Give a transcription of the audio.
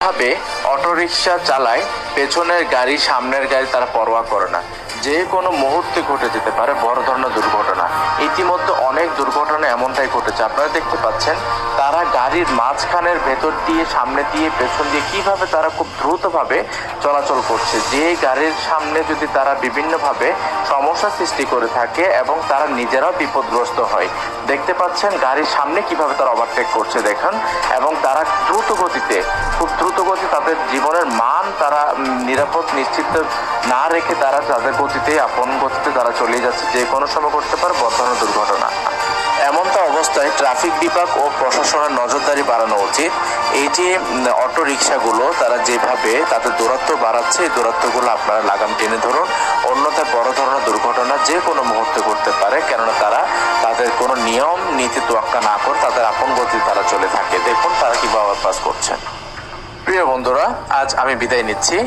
যেভাবে অটোরিকশা চালায়, পেছনের গাড়ি সামনের গাড়ি তারা পরোয়া করে না, যে কোনো মুহূর্তে ঘটে যেতে পারে বড় ধরনের দুর্ঘটনা। ইতিমধ্যে অনেক দুর্ঘটনা এমনটাই ঘটেছে, আপনারা দেখতে পাচ্ছেন তারা গাড়ির মাঝখানের ভেতর দিয়ে, সামনে দিয়ে, পেছন দিয়ে কিভাবে তারা খুব দ্রুতভাবে চলাচল করছে। যে গাড়ির সামনে যদি তারা বিভিন্নভাবে সমস্যা সৃষ্টি করে থাকে এবং তারা নিজেরাও বিপদগ্রস্ত হয়। দেখতে পাচ্ছেন গাড়ির সামনে কিভাবে তারা ওভারটেক করছে দেখুন, এবং তারা দ্রুত গতিতে, খুব দ্রুত গতি, তাদের জীবনের মান তারা নিরাপদ নিশ্চিত না রেখে তারা তাদের গতিতে, আপন গতিতে তারা চলে যাচ্ছে। যে কোনো সময় করতে পারে বড় ধরনের দুর্ঘটনা। এমনটা অবস্থায় ট্রাফিক বিভাগ ও প্রশাসনের নজরদারি বাড়ানো উচিত। এই যে অটো রিক্সাগুলো তারা যেভাবে তাদের দূরত্ব বাড়াচ্ছে, এই দূরত্বগুলো আপনারা লাগাম টেনে ধরুন, অন্যথায় বড় ধরনের দুর্ঘটনা যে কোনো মুহূর্তে করতে পারে। কেননা তারা তাদের কোনো নিয়ম নীতি তোয়াক্কা না করে তাদের আপন গতিতে তারা চলে থাকে। দেখুন তারা কিভাবে পাস করছেন। প্রিয় বন্ধুরা, আজ আমি বিদায় নিচ্ছি।